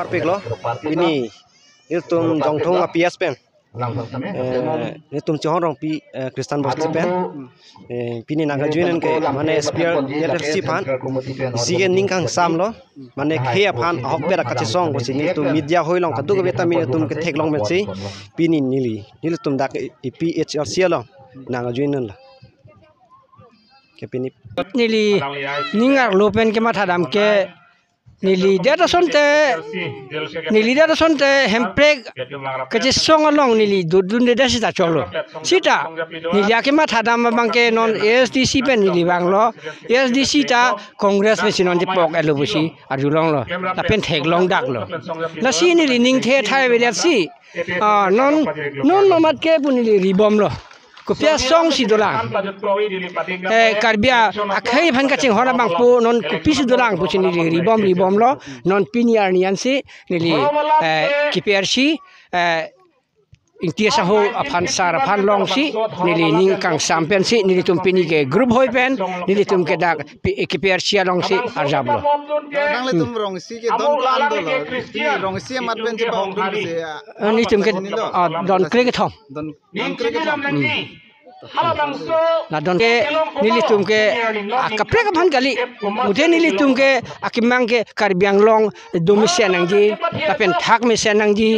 parpek lo ini tum jong thong PS pen tum chong rong pi Kristan Basti pen pini naga juinan ke mane SPR LFC pan sige ningkang sam lo mane khia pan hok bera kachi song ko sini tum media hoilong kadu ke beta mi tum ke thek long metsi pini nili tum dak PHRC lo naga juinan la ke pini nili ningar lopen ke matha dam ke nili data sonte hempreg kachi song along nili dudun de sita cholo sita nili akema thadam bangke non ASDC pen nili banglo ASDC ta congress me sinon de pok elobusi arjulong lo ta pen thek long dak lo la si nili ning the thai we si non mamat ke punili ribom lo kopia song si dolang karbia akhai phan ka ching hora bang pu non kopi si dolang pu chini ribom lo non piniar nian si nili KPRC intia saho aphan sar aphan long si nili ning kang sampen si nili tum pini ke group hoi pen nili tum ke dak KPRC long si arjab lo nang le tum rong si ke don plan do lo rong si mat pen si bang dum se ni tum ke don kre ke thom na don ke nili tum ke akapre ka bhan gali mudhe nili tum ke akimang ke karbiang long dumise nang ji lapen thak me se nang ji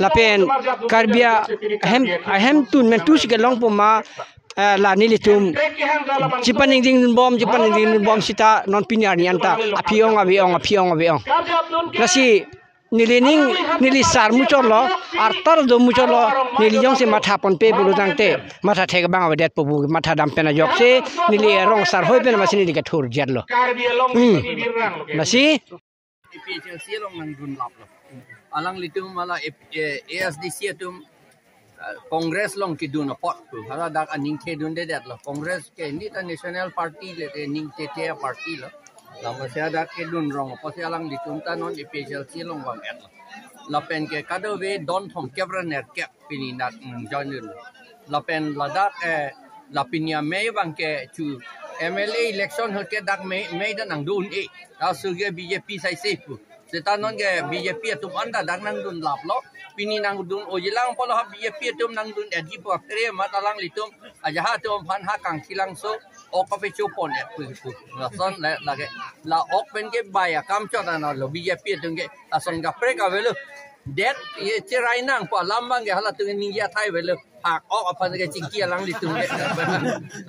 lapen karbia ahem tun men tu ke long puma la nili tum jipaning ding bom sita non pinyar ni anta apiong nasi nili sar mucholo artar do mucholo nili jong se matha pon pe bulu jangte matha thek bang adet pobu matha dam pena jok se nili rong sar hoi pen masini dike thur jetlo nasi PHLC long nang dun lap lo alang litum mala ASDC tum Congress long ki dun pot tu hala dak aning the dun de det lo Congress ke ni ta national party le ning te party lo lama saya dak ke dun rong pasi alang litum ta non PHLC long wang et la pen ke kadawe don thom kebraner kep pini nak join la pen la dak la pinya me bang ke chu MLA election hot ke dak me da nang dun ta suge BJP sai sepu seta non ke BJP tum anda dak nang dun lap lo pini nang dun ojilang polo ha BJP tum nang dun eji po fre matalang litum aja ha tum phan ha kang silang so ok pe chupon pu la son la ke la ok pen ke baya kam chota na lo BJP tum ke ason ga pre ka velu det ye chirai nang po lambang ke hala tung ninja thai velu hak ok aphan ke chingki alang litum ke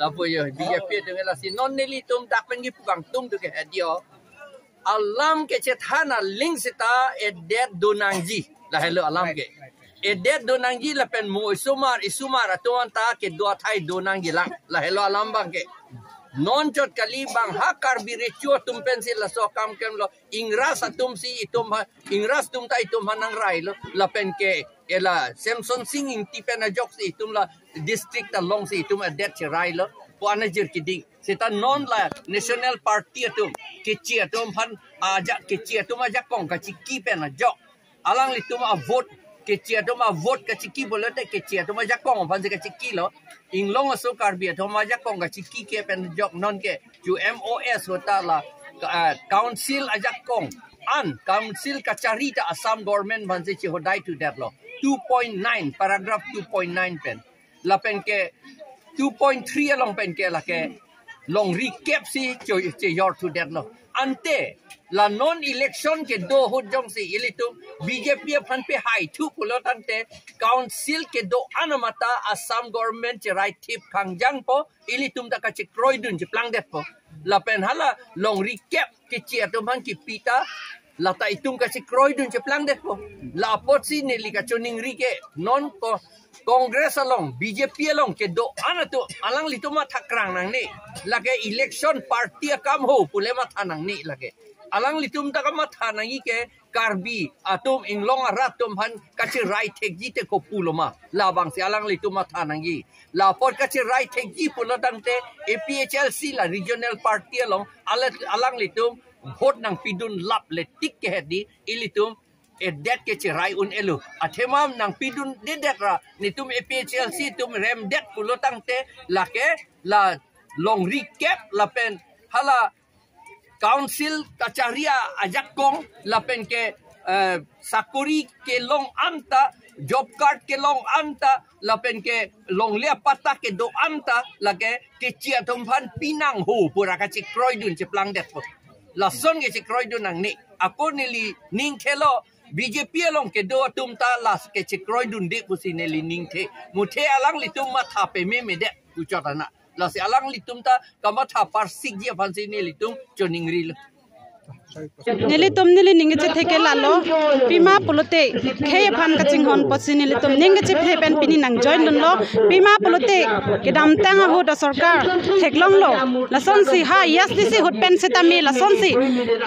la po yo BJP tum la si non ne litum dak pen ki pugang tum tu ke dio alam ke cethana ling sita edet donangji la hello alam ke edet donangji la pen mo isumar atuan ta ke dua thai donangji lang la hello alam bang ke non chot kali bang hakar birecho tum pensil la so kam kem lo ingras atum si itum ingras tum ta itum hanang rai lo la pen ke ela Samson singing tipen a jok si itum la district along si itum edet rai lo po anajir kiding seta non la national party atum kichi atum han aja kichi atum aja kong ka chiki pen a jok alang litum a vote kichi atum a vote ka chiki bolate kichi atum aja kong pan se ka chiki lo inglong aso karbi atum aja kong ka chiki ke pen jok non ke ju MOS hota la council aja kong an council kacharita Assam government ban se chi hodai to that lo 2.9 paragraph 2.9 pen la pen ke 2.3 along pen ke la ke long recap si che yor to that lo ante la non election ke do hot jong si ilitum BJP phan pe hai thu pulo tante council ke do anamata Assam government che right tip khangjang po ilitum ta ka che kroidun che plang det po la pen hala long recap ke che to man ki pita la ta itum ka che kroidun che plang det po la pot si ne li ka choning ri ke non ko Congress along BJP along ke do anato alang lituma thakrang nang ni lage election party kam ho pulema thanang ni lage alang litum ta kam thanang ke karbi atum inglong aratum han kachi right tekji te ko puloma la bang se alang lituma thanang gi la por kachi right tekji pulodang te APHLC la regional party along alang litum vote nang pidun lap le tik ke hedi ilitum edet ke cerai un elu athemam nang pidun dedet ra nitum APHLC tum rem det pulotang te la ke la long recap la pen hala council kacaria ajak kong lapen ke sakuri ke long anta job card ke long anta lapen ke long lia pata ke do anta lage ke chia tumpan pinang ho pura ka chikroi dun cheplang det po la son ke chikroi dun nang ni ako nili ning kelo BJP long ke do tumta las ke chikroi dun de pusi nili ning the muthe alang litum ma tha pe me de kuchatana la si alang litum ta kama tha par sigya phansi nili tum choningril Nilitum nili ningeche theke lalo pima polote kheye phan kaching hon posi nilitum ningeche phepen pini nang join lun lo pima polote kedam tanga ho da sarkar theklong lo la son si ha yes disi hot pen setami la son si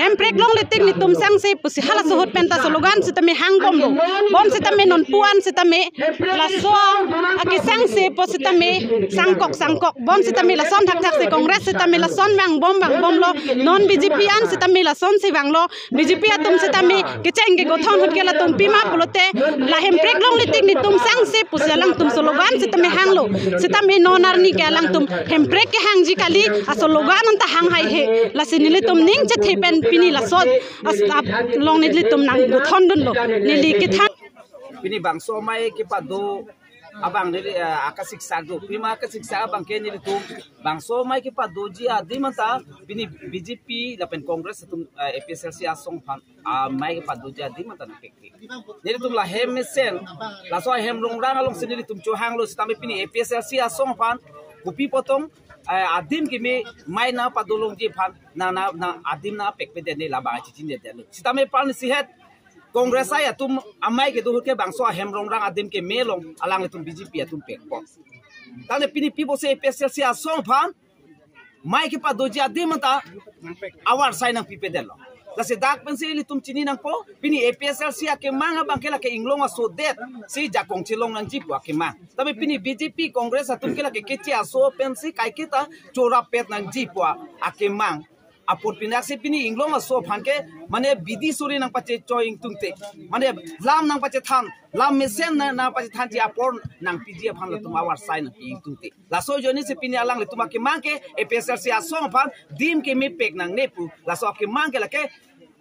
hem prek long litik nitum sang se pusi hala so hot pen ta slogan setami hang bom lo bom setami non puan setami la so aki sang se positami sangkok bom setami la son thak thak se congress setami la son bang bom lo non BJP an setami la son si banglo BJP atum setami kecheng ge gothon hot kela tum pima pulote la hem prek long litik ni tum sang se pusalang tum slogan setami hanglo setami nonar ni kelang tum hem prek ke hang ji kali a slogan anta hang hai he la sinili tum ning che thepen pini la sot astap long ni tum nang gothon dun lo nili ke than pini bang so mai ke pado abang nili akasik sagdo pima akasik sa abang ke nili tum bang so mai ke pado ji adi mata pini BJP lapen congress tum APSLC asong phan mai ke pado ji adi mata na pekri nili tum la hem sen la so hem longrang along sinili tum cho hang lo stami pini APSLC asong phan kupi potong adim ke me mai na padolong ji phan na adim na pekpe de ne la ba chi chin de de stami pan sihet Congress saya tum amai ke duhut ke bangso hemrong rang adim ke melong alang tum BJP tum pek po tane pini pipo se PSLC asong phan mai ke pa doji adim ta awar sai nang pipe delo la se dak pense ili tum chini nang po pini APSLC ke manga bangkela ke inglong so det si jakong chilong nang jipo ke mang tabe pini BJP Congress atum kela ke kechi aso pensi kai kita chora pet nang jipo ake mang apur pinak se pini inglong so phanke mane bidi suri nang pache choing tungte mane lam nang pache than lam mesen na pache than ji apor nang pidi phan tum awar sai na pi tungte la so joni se pini alang le tumake mangke APSLC asong phan dim ke me pek nang nepu la so ke mangke la ke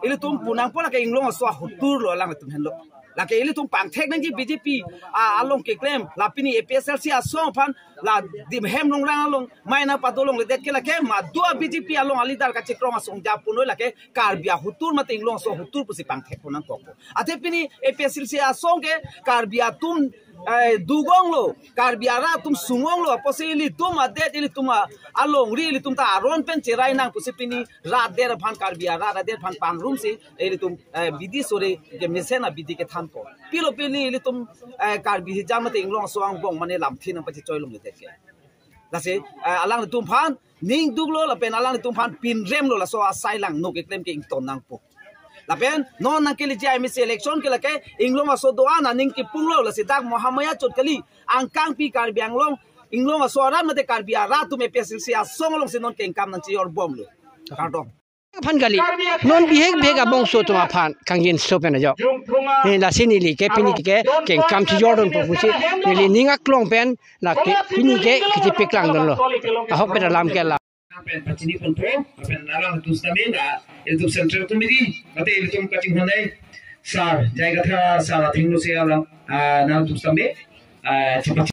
ile tum punang pola ke inglong so hutur lo alang tum hen lo la ke ile tum pang thek nang ji BJP along ke claim la pini APSLC asong phan la dim hem long rang along mai na patolong le det ke la ke ma dua BJP along alidar ka chikrong asong ja puno la ke karbia hutur ma tinglong so hutur pusi pang thek punang ko ate pini APSLC asong ke karbia tum dugong lo karbia ra tum sungong lo posili tum adet ili tum along ri ili tum ta ron pen cherai nang pusi pini ra der phan karbia ra der phan pan room si ili tum bidi sore je mesena bidi ke than ko pilo pili ili tum karbi jam ma tinglong so ang bong mane lam thin pa chi choilong le ke la se alang tum phan ning duglo la pen alang tum phan pin rem lo la so asai lang no ke klem ke ing ton nang po la pen non nang ke li jai mi election ke la ke inglong so doana ning ki punglo la se dak mohamaya chot kali ang kang pi kar biang long inglong so ran ma de kar bia ra tu me PSLC song long se non ke kam nang chi or bom lo kardong phan gali non bihek bega bong so to phan kangin sopen ajo he la sinili ke pini ke ken kam ti jordan po pusi nili ninga klong pen la ke pini ke ki peklang don lo ahok pe lam ke la pen pachini ponto pen alang tu stamina el tu centro tu midi mate el tum kaching honai sar jaiga tha sara thingno se alang na tu stambe